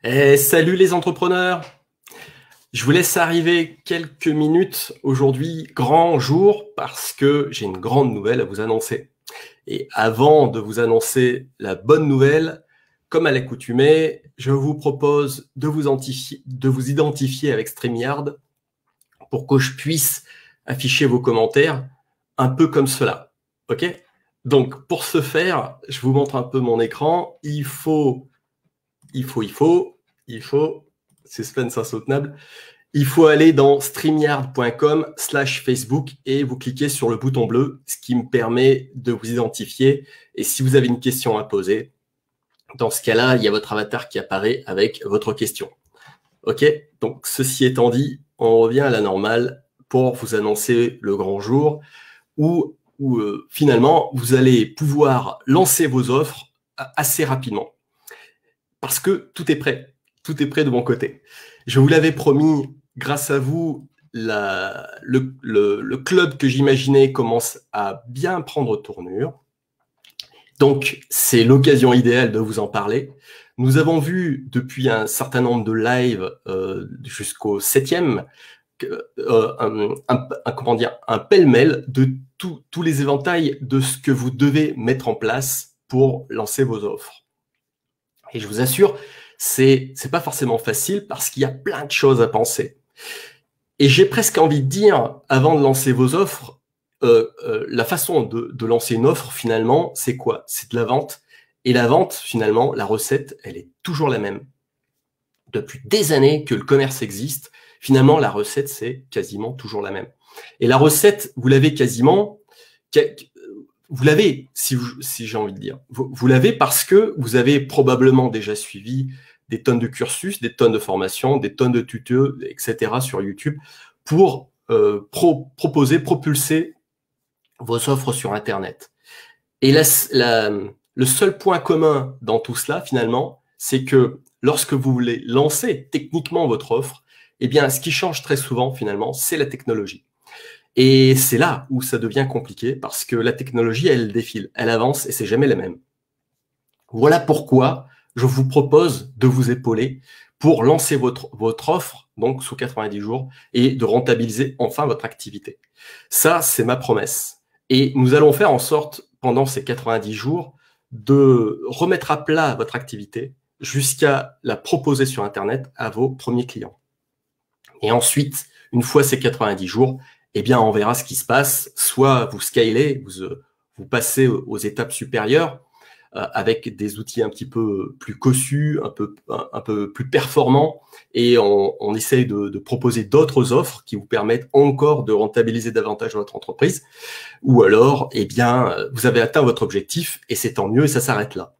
Salut les entrepreneurs! Je vous laisse arriver quelques minutes aujourd'hui, grand jour, parce que j'ai une grande nouvelle à vous annoncer. Et avant de vous annoncer la bonne nouvelle, comme à l'accoutumée, je vous propose de vous identifier avec StreamYard pour que je puisse afficher vos commentaires un peu comme cela. OK? Donc, pour ce faire, je vous montre un peu mon écran. Il faut, suspense insoutenable. Il faut aller dans streamyard.com/Facebook et vous cliquez sur le bouton bleu, ce qui me permet de vous identifier. Et si vous avez une question à poser, dans ce cas-là, il y a votre avatar qui apparaît avec votre question. OK? Donc, ceci étant dit, on revient à la normale pour vous annoncer le grand jour où finalement, vous allez pouvoir lancer vos offres assez rapidement. Parce que tout est prêt. Tout est prêt de mon côté. Je vous l'avais promis, grâce à vous, le club que j'imaginais commence à bien prendre tournure. Donc, c'est l'occasion idéale de vous en parler. Nous avons vu depuis un certain nombre de lives jusqu'au 7e un pêle-mêle de tous les éventails de ce que vous devez mettre en place pour lancer vos offres. Et je vous assure, c'est pas forcément facile parce qu'il y a plein de choses à penser. Et j'ai presque envie de dire, avant de lancer vos offres, la façon de lancer une offre, finalement, c'est quoi? C'est de la vente. Et la vente, finalement, la recette, elle est toujours la même. Depuis des années que le commerce existe, finalement, la recette, c'est quasiment toujours la même. Et la recette, vous l'avez quasiment... Vous l'avez, si j'ai envie de dire. Vous l'avez parce que vous avez probablement déjà suivi des tonnes de cursus, des tonnes de formations, des tonnes de tutos, etc. sur YouTube pour propulser vos offres sur Internet. Et le seul point commun dans tout cela, finalement, c'est que lorsque vous voulez lancer techniquement votre offre, eh bien, ce qui change très souvent, finalement, c'est la technologie. Et c'est là où ça devient compliqué parce que la technologie, elle défile, elle avance et c'est jamais la même. Voilà pourquoi je vous propose de vous épauler pour lancer votre offre, donc sous 90 jours, et de rentabiliser enfin votre activité. Ça, c'est ma promesse. Et nous allons faire en sorte, pendant ces 90 jours, de remettre à plat votre activité jusqu'à la proposer sur Internet à vos premiers clients. Et ensuite, une fois ces 90 jours, eh bien, on verra ce qui se passe. Soit vous scalez, vous passez aux étapes supérieures avec des outils un petit peu plus cossus, un peu plus performants, et on essaye de proposer d'autres offres qui vous permettent encore de rentabiliser davantage votre entreprise. Ou alors, eh bien, vous avez atteint votre objectif et c'est tant mieux et ça s'arrête là.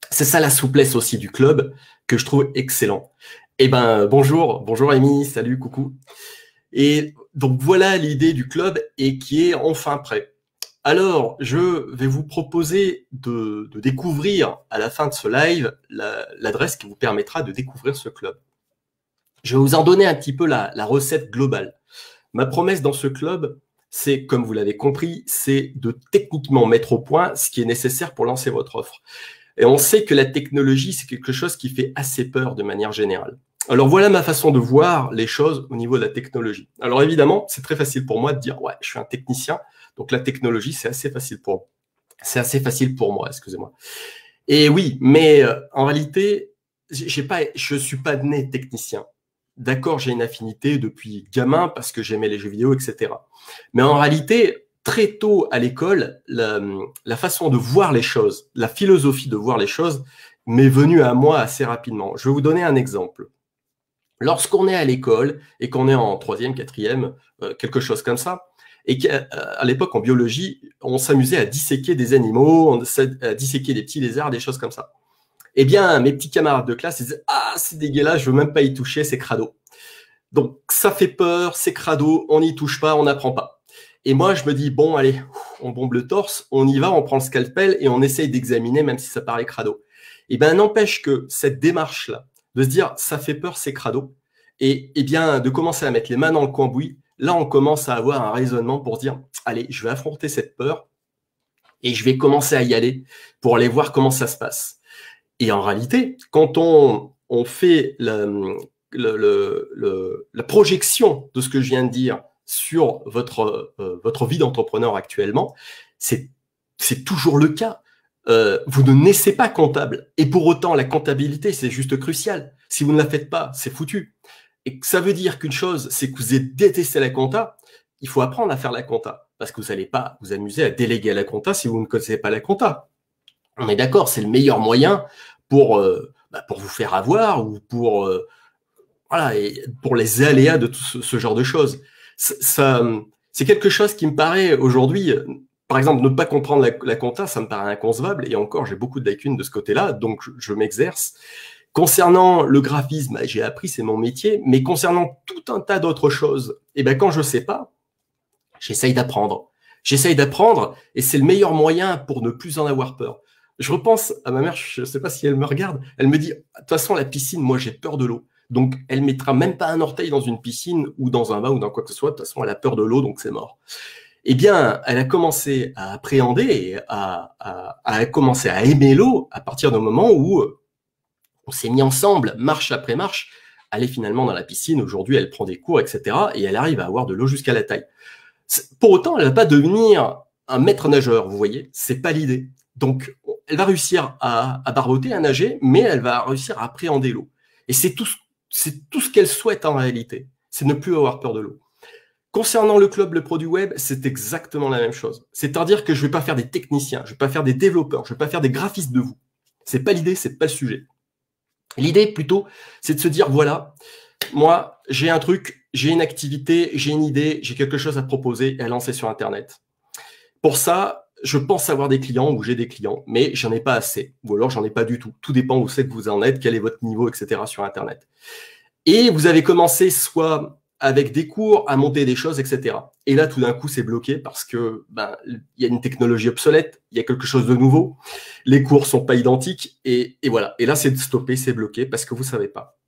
C'est ça la souplesse aussi du club que je trouve excellent. Eh ben, bonjour Amy, salut, coucou. Et donc voilà l'idée du club et qui est enfin prêt. Alors, je vais vous proposer de découvrir à la fin de ce live l'adresse qui vous permettra de découvrir ce club. Je vais vous en donner un petit peu la recette globale. Ma promesse dans ce club, c'est, comme vous l'avez compris, c'est de techniquement mettre au point ce qui est nécessaire pour lancer votre offre. Et on sait que la technologie, c'est quelque chose qui fait assez peur de manière générale. Alors voilà ma façon de voir les choses au niveau de la technologie. Alors évidemment, c'est très facile pour moi de dire ouais, je suis un technicien, donc la technologie c'est assez facile pour moi, excusez-moi. Et oui, mais en réalité, je suis pas né technicien. D'accord, j'ai une affinité depuis gamin parce que j'aimais les jeux vidéo, etc. Mais en réalité, très tôt à l'école, la façon de voir les choses, la philosophie de voir les choses m'est venue à moi assez rapidement. Je vais vous donner un exemple. Lorsqu'on est à l'école et qu'on est en 3e, 4e, quelque chose comme ça, et qu'à l'époque en biologie, on s'amusait à disséquer des animaux, à disséquer des petits lézards, des choses comme ça. Eh bien, mes petits camarades de classe, ils disaient « Ah, c'est dégueulasse, je veux même pas y toucher, c'est crado. » Donc, ça fait peur, c'est crado, on n'y touche pas, on n'apprend pas. Et moi, je me dis « Bon, allez, on bombe le torse, on y va, on prend le scalpel et on essaye d'examiner, même si ça paraît crado. » Eh bien, n'empêche que cette démarche-là, de se dire « Ça fait peur, c'est crado », et bien, de commencer à mettre les mains dans le cambouis, là, on commence à avoir un raisonnement pour dire « Allez, je vais affronter cette peur et je vais commencer à y aller pour aller voir comment ça se passe. » Et en réalité, quand on on fait la projection de ce que je viens de dire sur votre vie d'entrepreneur actuellement, c'est toujours le cas. Vous ne naissez pas comptable. Et pour autant, la comptabilité, c'est juste crucial. Si vous ne la faites pas, c'est foutu. Et ça veut dire qu'une chose, c'est que vous détestez la compta. Il faut apprendre à faire la compta. Parce que vous n'allez pas vous amuser à déléguer à la compta si vous ne connaissez pas la compta. On est d'accord, c'est le meilleur moyen pour vous faire avoir ou pour, voilà, et pour les aléas de tout ce genre de choses. C'est quelque chose qui me paraît aujourd'hui, par exemple, ne pas comprendre la compta, ça me paraît inconcevable. Et encore, j'ai beaucoup de lacunes de ce côté-là, donc je m'exerce. Concernant le graphisme, j'ai appris, c'est mon métier, mais concernant tout un tas d'autres choses, et ben quand je ne sais pas, j'essaye d'apprendre. J'essaye d'apprendre et c'est le meilleur moyen pour ne plus en avoir peur. Je repense à ma mère, je ne sais pas si elle me regarde, elle me dit, de toute façon, la piscine, moi, j'ai peur de l'eau. Donc, elle mettra même pas un orteil dans une piscine ou dans un bain ou dans quoi que ce soit. De toute façon, elle a peur de l'eau, donc c'est mort. Eh bien, elle a commencé à appréhender et à commencer à aimer l'eau à partir du moment où on s'est mis ensemble, marche après marche, aller finalement dans la piscine. Aujourd'hui, elle prend des cours, etc. Et elle arrive à avoir de l'eau jusqu'à la taille. Pour autant, elle ne va pas devenir un maître nageur, vous voyez. C'est pas l'idée. Donc, elle va réussir à barboter, à nager, mais elle va réussir à appréhender l'eau. Et c'est tout ce qu'elle souhaite en réalité. C'est ne plus avoir peur de l'eau. Concernant le club, le produit web, c'est exactement la même chose. C'est-à-dire que je ne vais pas faire des techniciens, je ne vais pas faire des développeurs, je ne vais pas faire des graphistes de vous. C'est pas l'idée, c'est pas le sujet. L'idée, plutôt, c'est de se dire, voilà, moi, j'ai un truc, j'ai une activité, j'ai une idée, j'ai quelque chose à proposer et à lancer sur Internet. Pour ça, je pense avoir des clients ou j'ai des clients, mais j'en ai pas assez. Ou alors, j'en ai pas du tout. Tout dépend où c'est que vous en êtes, quel est votre niveau, etc. sur Internet. Et vous avez commencé soit avec des cours à monter des choses, etc. Et là, tout d'un coup, c'est bloqué parce que y a une technologie obsolète, il y a quelque chose de nouveau, les cours sont pas identiques et voilà. Et là, c'est stoppé, c'est bloqué parce que vous savez pas.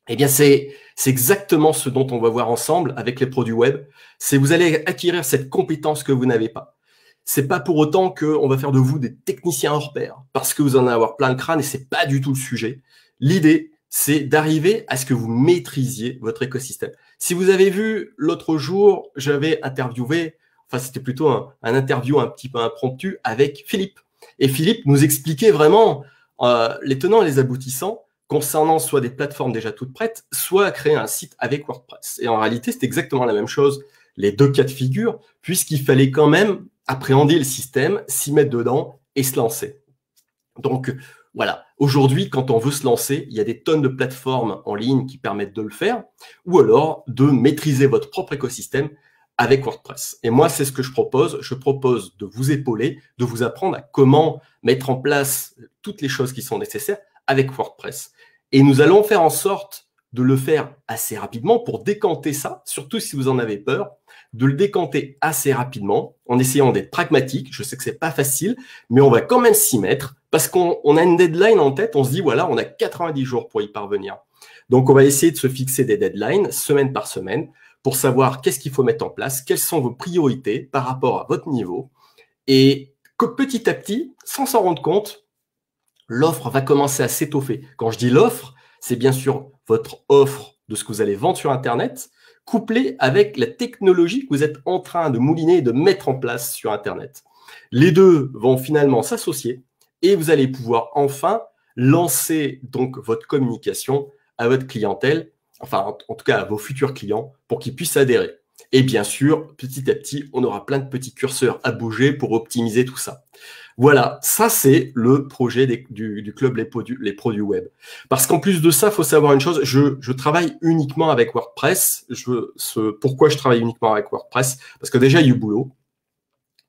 Eh bien, c'est exactement ce dont on va voir ensemble avec les produits web. C'est vous allez acquérir cette compétence que vous n'avez pas. C'est pas pour autant qu'on va faire de vous des techniciens hors pair parce que vous en allez avoir plein le crâne et c'est pas du tout le sujet. L'idée, c'est d'arriver à ce que vous maîtrisiez votre écosystème. Si vous avez vu l'autre jour, j'avais interviewé, enfin c'était plutôt un interview un petit peu impromptu avec Philippe. Et Philippe nous expliquait vraiment les tenants et les aboutissants concernant soit des plateformes déjà toutes prêtes, soit créer un site avec WordPress. Et en réalité, c'est exactement la même chose, les deux cas de figure, puisqu'il fallait quand même appréhender le système, s'y mettre dedans et se lancer. Donc, voilà. Aujourd'hui, quand on veut se lancer, il y a des tonnes de plateformes en ligne qui permettent de le faire, ou alors de maîtriser votre propre écosystème avec WordPress. Et moi, c'est ce que je propose. Je propose de vous épauler, de vous apprendre à comment mettre en place toutes les choses qui sont nécessaires avec WordPress. Et nous allons faire en sorte de le faire assez rapidement pour décanter ça, surtout si vous en avez peur, de le décanter assez rapidement en essayant d'être pragmatique. Je sais que c'est pas facile, mais on va quand même s'y mettre parce qu'on a une deadline en tête. On se dit, voilà, on a 90 jours pour y parvenir. Donc, on va essayer de se fixer des deadlines semaine par semaine pour savoir qu'est-ce qu'il faut mettre en place, quelles sont vos priorités par rapport à votre niveau et que petit à petit, sans s'en rendre compte, l'offre va commencer à s'étoffer. Quand je dis l'offre, c'est bien sûr votre offre de ce que vous allez vendre sur Internet, couplée avec la technologie que vous êtes en train de mouliner et de mettre en place sur Internet. Les deux vont finalement s'associer et vous allez pouvoir enfin lancer donc votre communication à votre clientèle, enfin en tout cas à vos futurs clients, pour qu'ils puissent adhérer. Et bien sûr, petit à petit, on aura plein de petits curseurs à bouger pour optimiser tout ça. Voilà, ça c'est le projet du club les produits web. Parce qu'en plus de ça, il faut savoir une chose, je travaille uniquement avec WordPress. Pourquoi je travaille uniquement avec WordPress? Parce que déjà, il y a du boulot.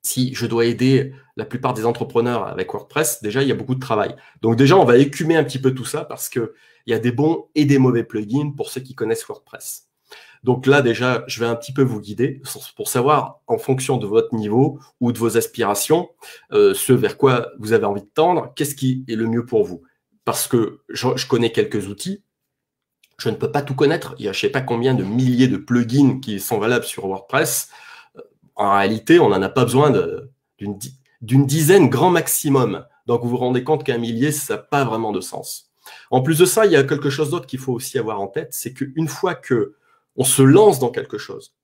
Si je dois aider la plupart des entrepreneurs avec WordPress, déjà, il y a beaucoup de travail. Donc déjà, on va écumer un petit peu tout ça parce qu'il y a des bons et des mauvais plugins pour ceux qui connaissent WordPress. Donc là, déjà, je vais un petit peu vous guider pour savoir, en fonction de votre niveau ou de vos aspirations, ce vers quoi vous avez envie de tendre, qu'est-ce qui est le mieux pour vous. Parce que je connais quelques outils, je ne peux pas tout connaître. Il y a je ne sais pas combien de milliers de plugins qui sont valables sur WordPress. En réalité, on n'en a pas besoin d'une dizaine grand maximum. Donc, vous vous rendez compte qu'un millier, ça n'a pas vraiment de sens. En plus de ça, il y a quelque chose d'autre qu'il faut aussi avoir en tête, c'est qu'une fois que on se lance dans quelque chose,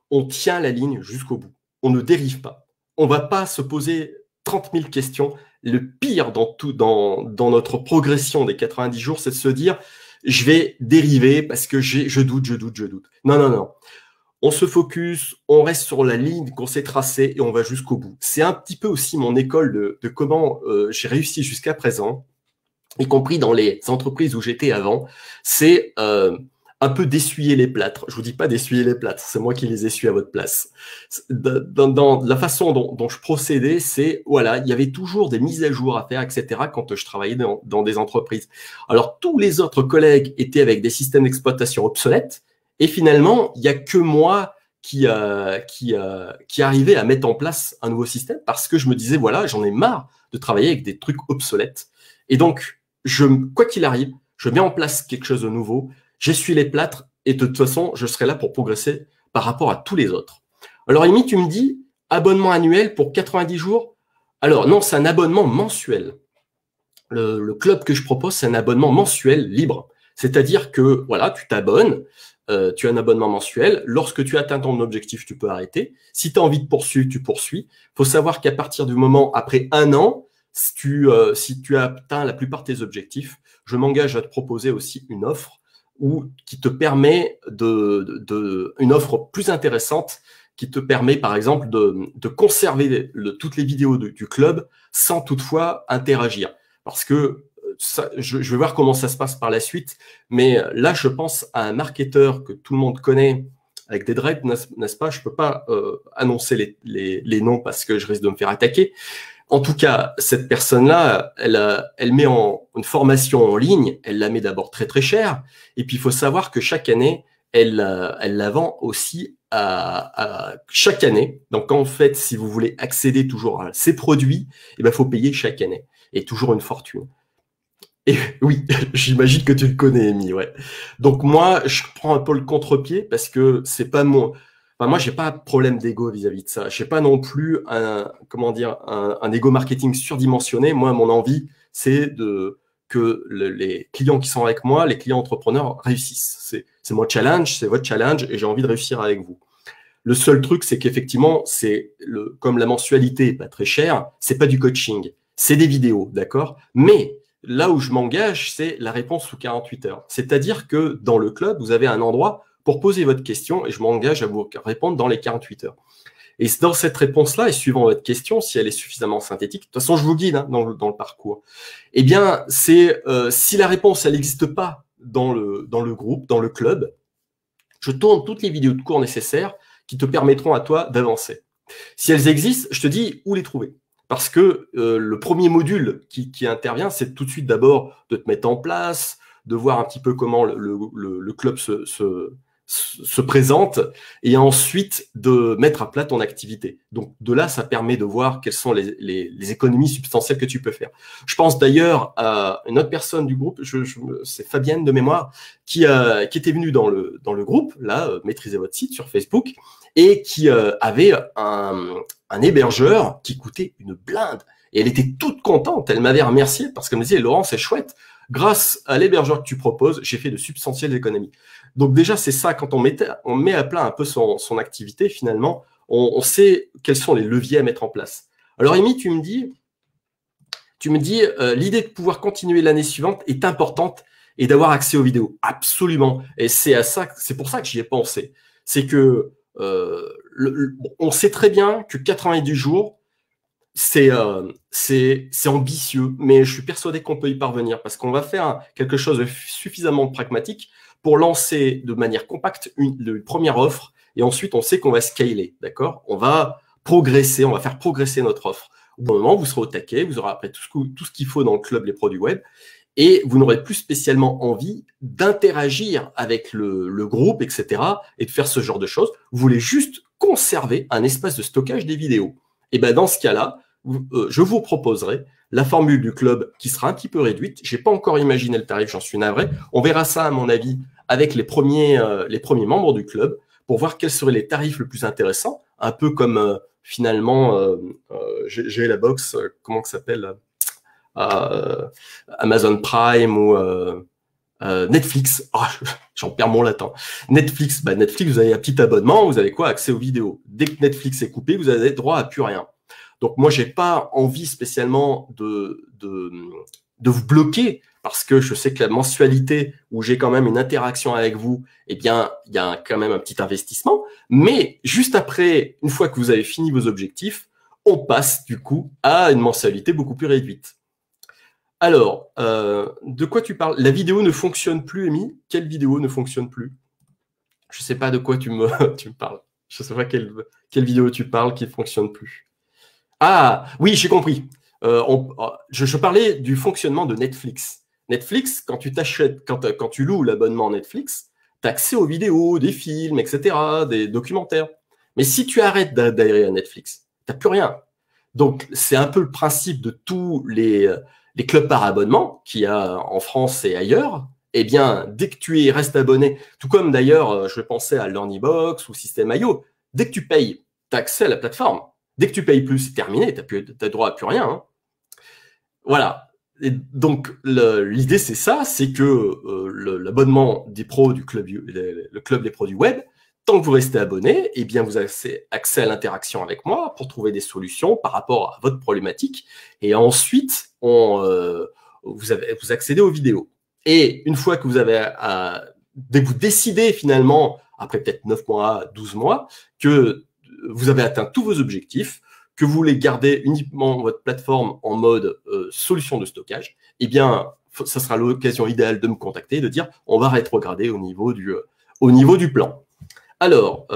on tient la ligne jusqu'au bout. On ne dérive pas. On ne va pas se poser 30 000 questions. Le pire dans notre progression des 90 jours, c'est de se dire je vais dériver parce que je doute. Non, non, non. On se focus, on reste sur la ligne qu'on s'est tracée et on va jusqu'au bout. C'est un petit peu aussi mon école de comment j'ai réussi jusqu'à présent, y compris dans les entreprises où j'étais avant. C'est un peu d'essuyer les plâtres. Je vous dis pas d'essuyer les plâtres, c'est moi qui les essuie à votre place. Dans la façon dont je procédais, c'est, voilà, il y avait toujours des mises à jour à faire, etc. quand je travaillais dans des entreprises. Alors, tous les autres collègues étaient avec des systèmes d'exploitation obsolètes, et finalement, il y a que moi qui arrivait à mettre en place un nouveau système, parce que je me disais, voilà, j'en ai marre de travailler avec des trucs obsolètes. Et donc, quoi qu'il arrive, je mets en place quelque chose de nouveau, j'essuie les plâtres et de toute façon, je serai là pour progresser par rapport à tous les autres. Alors, Amy, tu me dis abonnement annuel pour 90 jours. Alors, non, c'est un abonnement mensuel. Le club que je propose, c'est un abonnement mensuel libre. C'est-à-dire que, voilà, tu t'abonnes, tu as un abonnement mensuel. Lorsque tu atteins ton objectif, tu peux arrêter. Si tu as envie de poursuivre, tu poursuis. Il faut savoir qu'à partir du moment, après 1 an, si tu as atteint la plupart de tes objectifs, je m'engage à te proposer aussi une offre qui te permet une offre plus intéressante qui te permet, par exemple, de conserver toutes les vidéos du club sans toutefois interagir. Parce que je vais voir comment ça se passe par la suite, mais là, je pense à un marketeur que tout le monde connaît avec des dreads, n'est-ce pas? Je peux pas annoncer les noms parce que je risque de me faire attaquer. En tout cas, cette personne-là, elle met une formation en ligne, elle la met d'abord très très cher, et puis il faut savoir que chaque année, elle la vend aussi à chaque année. Donc en fait, si vous voulez accéder toujours à ces produits, il faut payer chaque année, et toujours une fortune. Et oui, j'imagine que tu le connais, Amy, ouais. Donc moi, je prends un peu le contre-pied parce que c'est pas mon... Enfin, moi, j'ai pas de problème d'ego vis-à-vis de ça. Je n'ai pas non plus un ego marketing surdimensionné. Moi, mon envie, c'est que les clients qui sont avec moi, les clients entrepreneurs réussissent. C'est mon challenge, c'est votre challenge et j'ai envie de réussir avec vous. Le seul truc, c'est qu'effectivement, comme la mensualité n'est pas très chère, c'est pas du coaching, c'est des vidéos, d'accord? Mais là où je m'engage, c'est la réponse sous 48 heures. C'est-à-dire que dans le club, vous avez un endroit pour poser votre question et je m'engage à vous répondre dans les 48 heures. Et dans cette réponse-là, et suivant votre question, si elle est suffisamment synthétique, de toute façon, je vous guide dans le parcours. Eh bien, si la réponse, elle n'existe pas dans le groupe, dans le club, je tourne toutes les vidéos de cours nécessaires qui te permettront à toi d'avancer. Si elles existent, je te dis où les trouver. Parce que le premier module qui intervient, c'est tout de suite d'abord de te mettre en place, de voir un petit peu comment le club se présente, et ensuite de mettre à plat ton activité. Donc de là, ça permet de voir quelles sont les économies substantielles que tu peux faire. Je pense d'ailleurs à une autre personne du groupe, c'est Fabienne de mémoire, qui était venue dans le groupe, là, maîtrisez votre site sur Facebook, et qui avait un hébergeur qui coûtait une blinde. Et elle était toute contente, elle m'avait remercié parce qu'elle me disait « Laurent, c'est chouette, grâce à l'hébergeur que tu proposes, j'ai fait de substantielles économies. » Donc déjà, c'est ça, quand on met à plat un peu son activité, finalement, on sait quels sont les leviers à mettre en place. Alors Amy, tu me dis l'idée de pouvoir continuer l'année suivante est importante et d'avoir accès aux vidéos. Absolument. Et c'est pour ça que j'y ai pensé. C'est que on sait très bien que 90 jours, c'est ambitieux, mais je suis persuadé qu'on peut y parvenir parce qu'on va faire quelque chose de suffisamment pragmatique pour lancer de manière compacte une première offre et ensuite on sait qu'on va scaler, d'accord? On va progresser, on va faire progresser notre offre. Au bon moment, vous serez au taquet, vous aurez après tout ce qu'il faut dans le club, les produits web, et vous n'aurez plus spécialement envie d'interagir avec le groupe, etc., et de faire ce genre de choses. Vous voulez juste conserver un espace de stockage des vidéos. Et bien dans ce cas-là, je vous proposerai la formule du club qui sera un petit peu réduite. Je n'ai pas encore imaginé le tarif, j'en suis navré. On verra ça, à mon avis, avec les premiers membres du club pour voir quels seraient les tarifs les plus intéressants. Un peu comme finalement, j'ai la box, comment ça s'appelle Amazon Prime ou Netflix. Oh, j'en perds mon latin. Netflix, Netflix, vous avez un petit abonnement, vous avez quoi? Accès aux vidéos. Dès que Netflix est coupé, vous avez droit à plus rien. Donc moi, j'ai pas envie spécialement de vous bloquer, parce que je sais que la mensualité où j'ai quand même une interaction avec vous, eh bien, il y a quand même un petit investissement. Mais juste après, une fois que vous avez fini vos objectifs, on passe du coup à une mensualité beaucoup plus réduite. Alors, de quoi tu parles? La vidéo ne fonctionne plus, Amy? Quelle vidéo ne fonctionne plus? Je ne sais pas de quoi tu me parles. Je ne sais pas quelle vidéo tu parles qui ne fonctionne plus. Ah, oui, j'ai compris. Je parlais du fonctionnement de Netflix. Netflix, quand tu t'achètes, quand tu loues l'abonnement Netflix, tu as accès aux vidéos, des films, etc., des documentaires. Mais si tu arrêtes d'adhérer à Netflix, tu n'as plus rien. Donc, c'est un peu le principe de tous les clubs par abonnement qu'il y a en France et ailleurs. Eh bien, dès que tu y restes abonné, tout comme d'ailleurs, je pensais à Learnybox ou System.io, dès que tu payes, tu as accès à la plateforme. Dès que tu payes plus, c'est terminé, tu n'as droit à plus rien. Hein. Voilà. Et donc, l'idée, c'est ça, c'est que l'abonnement des pros du club, le club des pros du web, tant que vous restez abonné, eh bien, vous avez accès à l'interaction avec moi pour trouver des solutions par rapport à votre problématique. Et ensuite, vous accédez aux vidéos. Et une fois que vous avez, dès que vous décidez finalement, après peut-être 9 mois, 12 mois, que vous avez atteint tous vos objectifs, que vous voulez garder uniquement votre plateforme en mode solution de stockage, eh bien, ça sera l'occasion idéale de me contacter, de dire on va rétrograder au niveau du plan. Alors, tu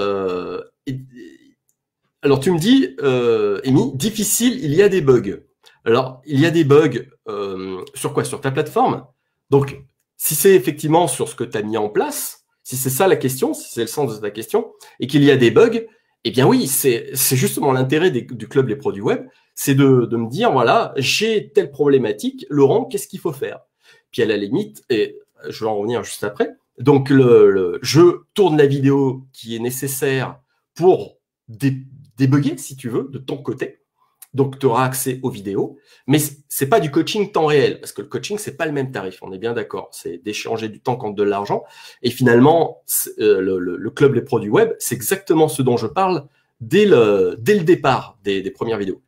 me dis, Amy, difficile, il y a des bugs. Alors, il y a des bugs sur quoi? Sur ta plateforme. Donc, si c'est effectivement sur ce que tu as mis en place, si c'est ça la question, si c'est le sens de ta question, et qu'il y a des bugs, eh bien oui, c'est justement l'intérêt du club Les Pros du Web, c'est de me dire, voilà, j'ai telle problématique, Laurent, qu'est-ce qu'il faut faire? Puis à la limite, et je vais en revenir juste après, donc je tourne la vidéo qui est nécessaire pour débugger, si tu veux, de ton côté. Donc, tu auras accès aux vidéos, mais c'est pas du coaching temps réel, parce que le coaching, c'est pas le même tarif, on est bien d'accord. C'est d'échanger du temps contre de l'argent. Et finalement, le club Les Pros du Web, c'est exactement ce dont je parle dès le départ des premières vidéos.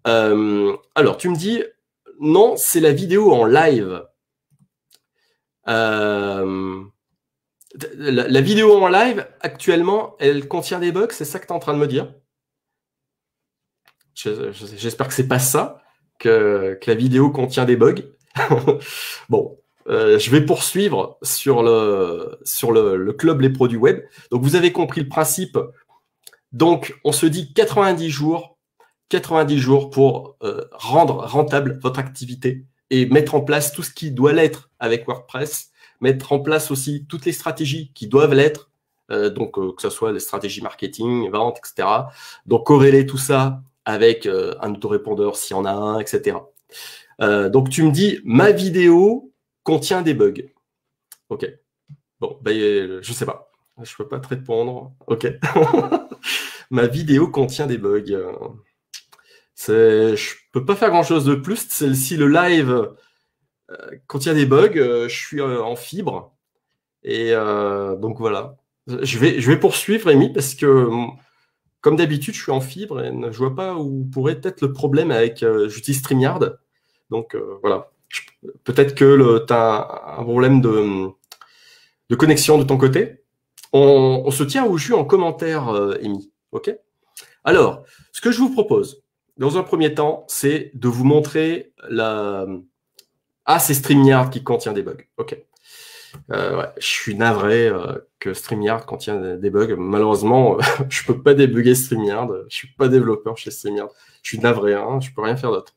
Alors, tu me dis, non, c'est la vidéo en live. La vidéo en live, actuellement, elle contient des bugs, c'est ça que tu es en train de me dire? J'espère que c'est pas ça, que la vidéo contient des bugs. Bon, je vais poursuivre sur le club Les Pros du Web. Donc, vous avez compris le principe. Donc, on se dit 90 jours pour rendre rentable votre activité et mettre en place tout ce qui doit l'être avec WordPress, mettre en place aussi toutes les stratégies qui doivent l'être, que ce soit les stratégies marketing, vente, etc. Donc, corréler tout ça avec un autorépondeur s'il y en a un, etc. Donc, tu me dis, ma vidéo contient des bugs. OK. Bon, je sais pas. Je peux pas te répondre. OK. Ma vidéo contient des bugs. Je peux pas faire grand-chose de plus. Si le live contient des bugs, je suis en fibre. Et donc, voilà. Je vais poursuivre, Rémi, parce que comme d'habitude, je suis en fibre et je vois pas où pourrait être le problème avec j'utilise StreamYard. Donc voilà. Peut-être que tu as un problème de connexion de ton côté. On se tient au jus en commentaire, Amy. OK? Alors, ce que je vous propose, dans un premier temps, c'est de vous montrer c'est StreamYard qui contient des bugs. OK. Ouais, je suis navré que StreamYard contient des bugs. Malheureusement, je peux pas débugger StreamYard. Je suis pas développeur chez StreamYard. Je suis navré, hein, je peux rien faire d'autre.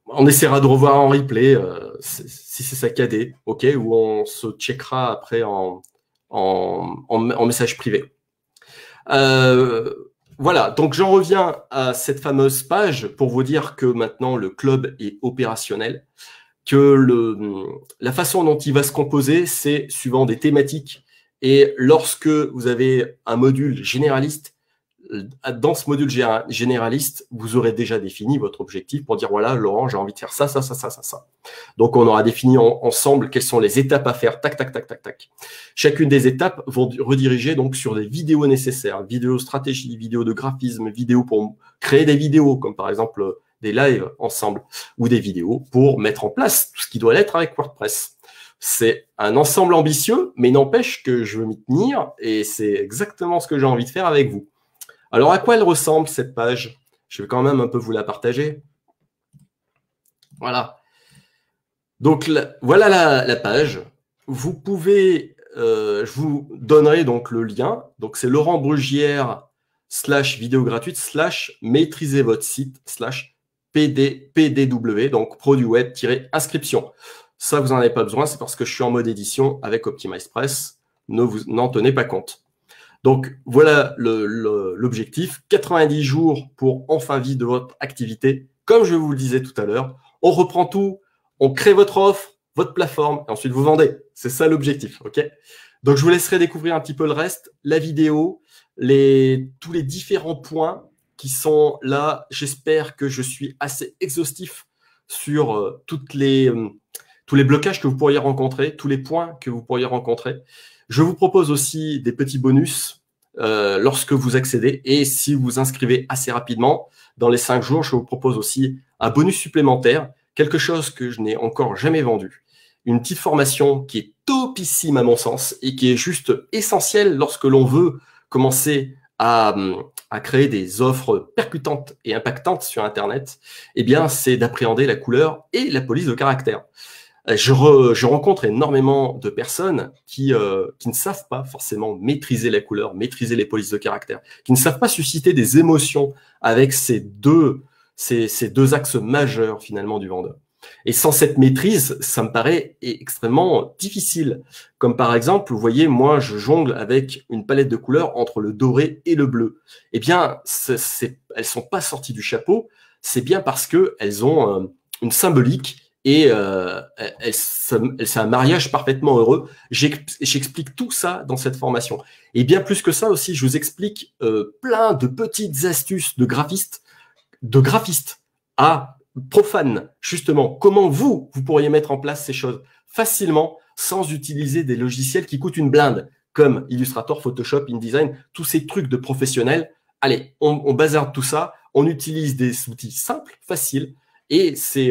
On essaiera de revoir en replay si c'est saccadé, ok, ou on se checkera après en message privé. Voilà, donc j'en reviens à cette fameuse page pour vous dire que maintenant le club est opérationnel, que la façon dont il va se composer, c'est suivant des thématiques. Et lorsque vous avez un module généraliste, dans ce module généraliste, vous aurez déjà défini votre objectif pour dire, voilà, Laurent, j'ai envie de faire ça, ça, ça, ça, ça, ça. Donc, on aura défini ensemble quelles sont les étapes à faire, tac, tac, tac, tac, tac. Chacune des étapes vont rediriger donc sur des vidéos nécessaires, vidéos stratégie, vidéos de graphisme, vidéos pour créer des vidéos, comme par exemple des lives ensemble, ou des vidéos pour mettre en place tout ce qui doit l'être avec WordPress. C'est un ensemble ambitieux, mais n'empêche que je veux m'y tenir et c'est exactement ce que j'ai envie de faire avec vous. Alors, à quoi elle ressemble cette page? Je vais quand même un peu vous la partager. Voilà. Donc, voilà la page. Vous pouvez, je vous donnerai donc le lien. Donc, c'est Laurent Brugière / vidéo gratuite / maîtriser votre site / PDW, donc produit web-inscription. Ça, vous n'en avez pas besoin, c'est parce que je suis en mode édition avec OptimizePress. N'en tenez pas compte. Donc, voilà l'objectif. 90 jours pour enfin vivre de votre activité. Comme je vous le disais tout à l'heure, on reprend tout, on crée votre offre, votre plateforme, et ensuite vous vendez. C'est ça l'objectif, ok? Donc, je vous laisserai découvrir un petit peu le reste, la vidéo, tous les différents points qui sont là. J'espère que je suis assez exhaustif sur tous les blocages que vous pourriez rencontrer, tous les points que vous pourriez rencontrer. Je vous propose aussi des petits bonus lorsque vous accédez. Et si vous vous inscrivez assez rapidement, dans les 5 jours, je vous propose aussi un bonus supplémentaire, quelque chose que je n'ai encore jamais vendu. Une petite formation qui est topissime à mon sens et qui est juste essentielle lorsque l'on veut commencer à créer des offres percutantes et impactantes sur Internet. Eh bien, c'est d'appréhender la couleur et la police de caractère. Je rencontre énormément de personnes qui ne savent pas forcément maîtriser la couleur, maîtriser les polices de caractère, qui ne savent pas susciter des émotions avec ces deux axes majeurs finalement du vendeur. Et sans cette maîtrise, ça me paraît extrêmement difficile. Comme par exemple, vous voyez, moi, je jongle avec une palette de couleurs entre le doré et le bleu. Eh bien, elles sont pas sorties du chapeau, c'est bien parce que elles ont une symbolique. Et c'est un mariage parfaitement heureux. J'explique tout ça dans cette formation. Et bien plus que ça aussi, je vous explique plein de petites astuces de graphistes à profanes, justement. Comment vous pourriez mettre en place ces choses facilement sans utiliser des logiciels qui coûtent une blinde, comme Illustrator, Photoshop, InDesign, tous ces trucs de professionnels. Allez, on bazarde tout ça, on utilise des outils simples, faciles, et c'est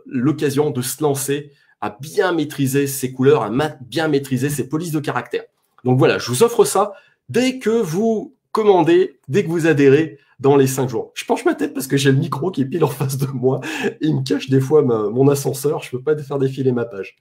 l'occasion de se lancer à bien maîtriser ses couleurs, à bien maîtriser ses polices de caractère. Donc voilà, je vous offre ça dès que vous commandez, dès que vous adhérez dans les 5 jours. Je penche ma tête parce que j'ai le micro qui est pile en face de moi et il me cache des fois mon ascenseur. Je ne peux pas faire défiler ma page.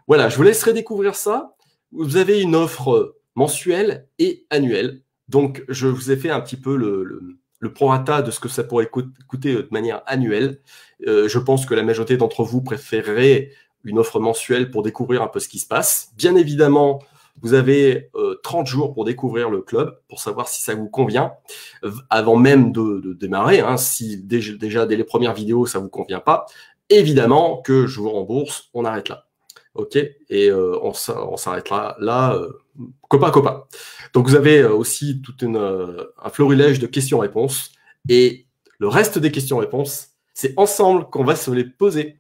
Voilà, je vous laisserai découvrir ça. Vous avez une offre mensuelle et annuelle. Donc, je vous ai fait un petit peu le prorata de ce que ça pourrait coûter de manière annuelle. Je pense que la majorité d'entre vous préférerait une offre mensuelle pour découvrir un peu ce qui se passe. Bien évidemment, vous avez 30 jours pour découvrir le club, pour savoir si ça vous convient, avant même de démarrer. Hein, si déjà dès les premières vidéos, ça ne vous convient pas, évidemment que je vous rembourse, on arrête là. OK? Et on s'arrêtera là, copain. Donc, vous avez aussi tout un florilège de questions-réponses. Et le reste des questions-réponses, c'est ensemble qu'on va se les poser.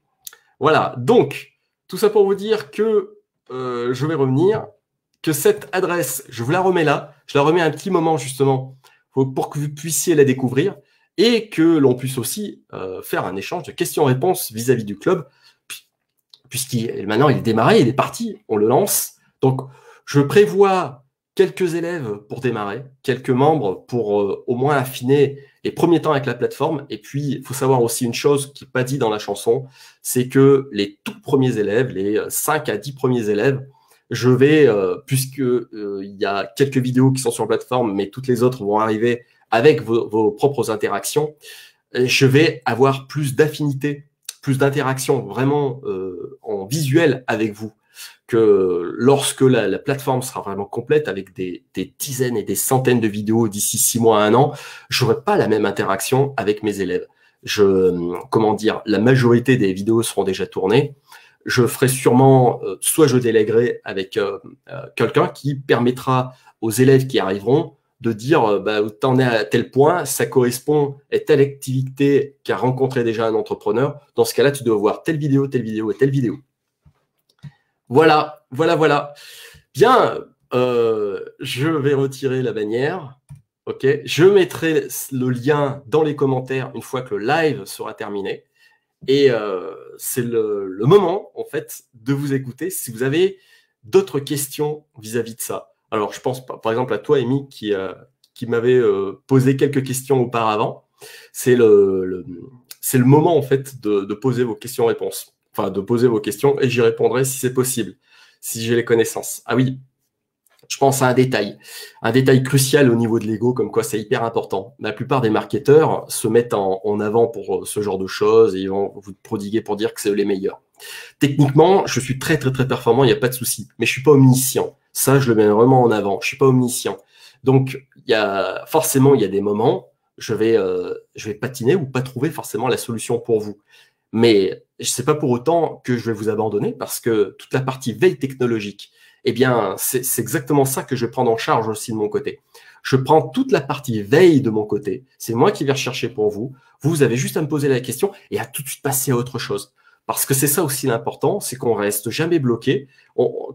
Voilà. Donc, tout ça pour vous dire que je vais revenir, que cette adresse, je vous la remets là. Je la remets un petit moment, justement, pour que vous puissiez la découvrir et que l'on puisse aussi faire un échange de questions-réponses vis-à-vis du club. Maintenant, il est démarré, il est parti, on le lance. Donc, je prévois quelques élèves pour démarrer, quelques membres pour au moins affiner les premiers temps avec la plateforme. Et puis, il faut savoir aussi une chose qui n'est pas dit dans la chanson, c'est que les tout premiers élèves, les 5 à 10 premiers élèves, je vais, puisque il y a quelques vidéos qui sont sur la plateforme, mais toutes les autres vont arriver avec vos propres interactions, je vais avoir plus d'affinité, plus d'interaction vraiment en visuel avec vous, que lorsque la plateforme sera vraiment complète avec des dizaines et des centaines de vidéos d'ici 6 mois à 1 an, j'aurai pas la même interaction avec mes élèves. La majorité des vidéos seront déjà tournées. Je ferai sûrement, soit je délèguerai avec quelqu'un qui permettra aux élèves qui arriveront de dire bah, t'en es à tel point, ça correspond à telle activité qu'a rencontré déjà un entrepreneur. Dans ce cas-là, tu dois voir telle vidéo et telle vidéo. Voilà, voilà, voilà. Bien, je vais retirer la bannière. Ok, je mettrai le lien dans les commentaires une fois que le live sera terminé. Et c'est le moment, en fait, de vous écouter si vous avez d'autres questions vis-à-vis de ça. Alors, je pense par exemple à toi, Amy, qui m'avait posé quelques questions auparavant. C'est c'est le moment, en fait, de poser vos questions-réponses. Enfin, de poser vos questions et j'y répondrai si c'est possible, si j'ai les connaissances. Ah oui, je pense à un détail crucial au niveau de l'ego, comme quoi c'est hyper important. La plupart des marketeurs se mettent en avant pour ce genre de choses et ils vont vous prodiguer pour dire que c'est eux les meilleurs. Techniquement, je suis très, très, très performant, il n'y a pas de souci. Mais je suis pas omniscient. Ça, je le mets vraiment en avant. Je suis pas omniscient. Donc, forcément, il y a des moments, je vais patiner ou pas trouver forcément la solution pour vous. Mais ce n'est pas pour autant que je vais vous abandonner parce que toute la partie veille technologique, eh bien, c'est exactement ça que je vais prendre en charge aussi de mon côté. Je prends toute la partie veille de mon côté. C'est moi qui vais rechercher pour vous. Vous avez juste à me poser la question et à tout de suite passer à autre chose. Parce que c'est ça aussi l'important, c'est qu'on reste jamais bloqué.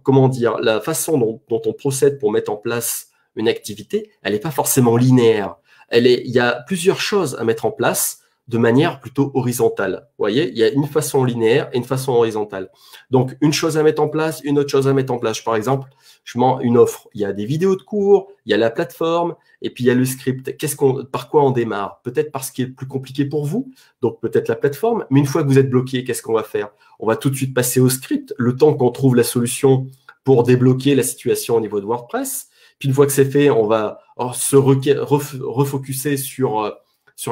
Comment dire, la façon dont on procède pour mettre en place une activité, elle n'est pas forcément linéaire. Il y a plusieurs choses à mettre en place de manière plutôt horizontale. Vous voyez, il y a une façon linéaire et une façon horizontale. Donc, une chose à mettre en place, une autre chose à mettre en place. Par exemple, je mets une offre. Il y a des vidéos de cours, il y a la plateforme, et puis il y a le script. Par quoi on démarre? Peut-être parce qu'il est plus compliqué pour vous, donc peut-être la plateforme. Mais une fois que vous êtes bloqué, qu'est-ce qu'on va faire? On va tout de suite passer au script, le temps qu'on trouve la solution pour débloquer la situation au niveau de WordPress. Puis une fois que c'est fait, on va se refocuser sur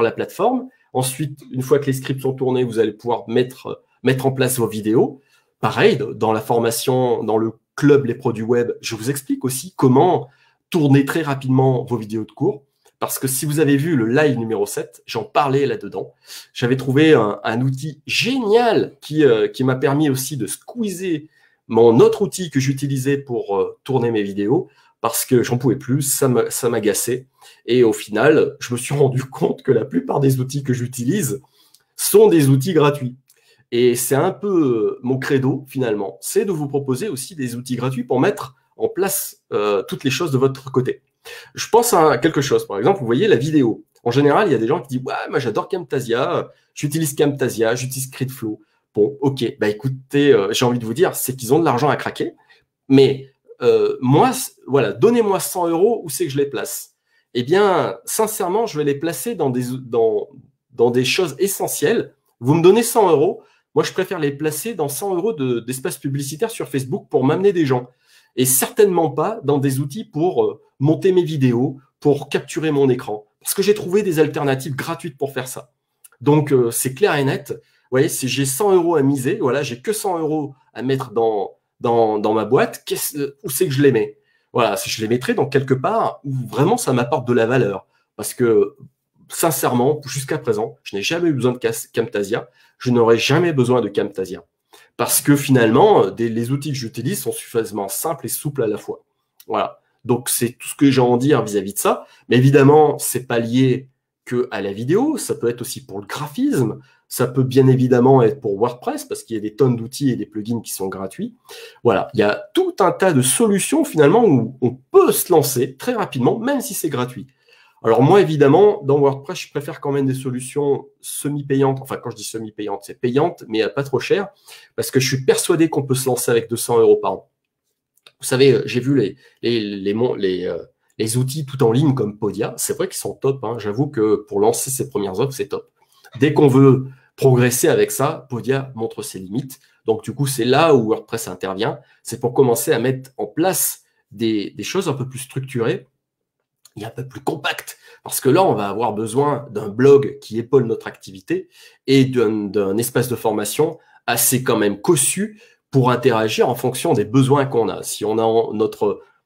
la plateforme. Ensuite, une fois que les scripts sont tournés, vous allez pouvoir mettre en place vos vidéos. Pareil, dans la formation, dans le club Les Produits Web, je vous explique aussi comment tourner très rapidement vos vidéos de cours. Parce que si vous avez vu le live numéro 7, j'en parlais là-dedans. J'avais trouvé un outil génial qui m'a permis aussi de squeezer mon autre outil que j'utilisais pour tourner mes vidéos parce que j'en pouvais plus, ça m'agaçait. Et au final, je me suis rendu compte que la plupart des outils que j'utilise sont des outils gratuits. Et c'est un peu mon credo, finalement, c'est de vous proposer aussi des outils gratuits pour mettre en place toutes les choses de votre côté. Je pense à quelque chose, par exemple, vous voyez la vidéo. En général, il y a des gens qui disent « Ouais, moi j'adore Camtasia, j'utilise Scriptflow. » Bon, ok, bah écoutez, j'ai envie de vous dire, c'est qu'ils ont de l'argent à craquer, mais moi, voilà, donnez-moi 100 € où c'est que je les place. Eh bien, sincèrement, je vais les placer dans des choses essentielles. Vous me donnez 100 €, moi, je préfère les placer dans 100 € d'espace publicitaire sur Facebook pour m'amener des gens. Et certainement pas dans des outils pour monter mes vidéos, pour capturer mon écran. Parce que j'ai trouvé des alternatives gratuites pour faire ça. Donc, c'est clair et net. Vous voyez, si j'ai 100 € à miser, voilà, j'ai que 100 € à mettre dans ma boîte, où c'est que je les mets? Voilà, si je les mettrais dans quelque part où vraiment ça m'apporte de la valeur. Parce que, sincèrement, jusqu'à présent, je n'ai jamais eu besoin de Camtasia. Je n'aurai jamais besoin de Camtasia. Parce que finalement, les outils que j'utilise sont suffisamment simples et souples à la fois. Voilà. Donc, c'est tout ce que j'ai à en dire vis-à-vis de ça. Mais évidemment, c'est pas lié que à la vidéo. Ça peut être aussi pour le graphisme. Ça peut bien évidemment être pour WordPress parce qu'il y a des tonnes d'outils et des plugins qui sont gratuits. Voilà, il y a tout un tas de solutions finalement où on peut se lancer très rapidement, même si c'est gratuit. Alors moi, évidemment, dans WordPress, je préfère quand même des solutions semi-payantes. Enfin, quand je dis semi-payantes, c'est payante, mais pas trop cher, parce que je suis persuadé qu'on peut se lancer avec 200 € par an. Vous savez, j'ai vu les outils tout en ligne comme Podia. C'est vrai qu'ils sont top. Hein. J'avoue que pour lancer ses premières offres, c'est top. Dès qu'on veut progresser avec ça, Podia montre ses limites. Donc, du coup, c'est là où WordPress intervient. C'est pour commencer à mettre en place des choses un peu plus structurées et un peu plus compactes. Parce que là, on va avoir besoin d'un blog qui épaule notre activité et d'un espace de formation assez quand même cossu pour interagir en fonction des besoins qu'on a. Si on a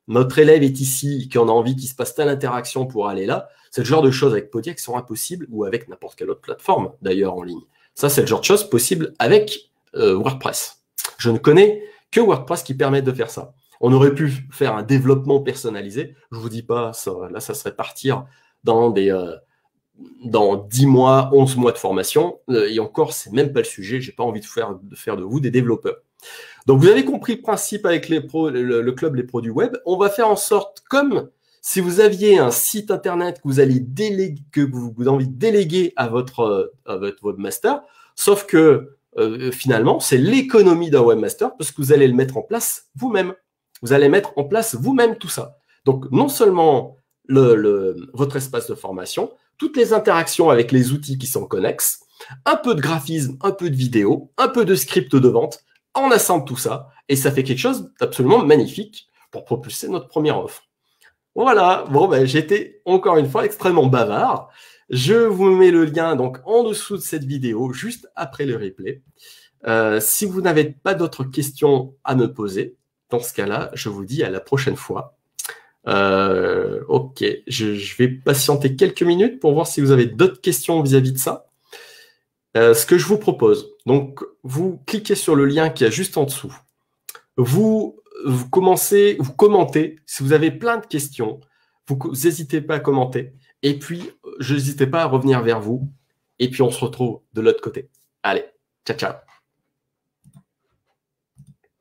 notre élève est ici, qu'on a envie qu'il se passe telle interaction pour aller là, c'est le genre de choses avec Podia qui sont impossibles ou avec n'importe quelle autre plateforme d'ailleurs en ligne. Ça, c'est le genre de choses possibles avec WordPress. Je ne connais que WordPress qui permet de faire ça. On aurait pu faire un développement personnalisé. Je vous dis pas, là, ça serait partir dans dans 10 mois, 11 mois de formation. Et encore, c'est même pas le sujet. J'ai pas envie de faire de vous des développeurs. Donc, vous avez compris le principe avec le club Les Pros du Web. On va faire en sorte, comme si vous aviez un site internet que vous allez déléguer, que vous avez envie de déléguer à votre webmaster, sauf que finalement, c'est l'économie d'un webmaster parce que vous allez le mettre en place vous-même. Vous allez mettre en place vous-même tout ça. Donc, non seulement votre espace de formation, toutes les interactions avec les outils qui sont connexes, un peu de graphisme, un peu de vidéo, un peu de script de vente, on assemble tout ça et ça fait quelque chose d'absolument magnifique pour propulser notre première offre. Voilà, bon, ben, j'étais encore une fois extrêmement bavard. Je vous mets le lien donc en dessous de cette vidéo, juste après le replay. Si vous n'avez pas d'autres questions à me poser, dans ce cas-là, je vous dis à la prochaine fois. Ok, je vais patienter quelques minutes pour voir si vous avez d'autres questions vis-à-vis de ça. Ce que je vous propose, donc vous cliquez sur le lien qui est juste en dessous. Vous commentez. Si vous avez plein de questions, vous n'hésitez pas à commenter. Et puis, je n'hésitez pas à revenir vers vous. Et puis, on se retrouve de l'autre côté. Allez, ciao, ciao.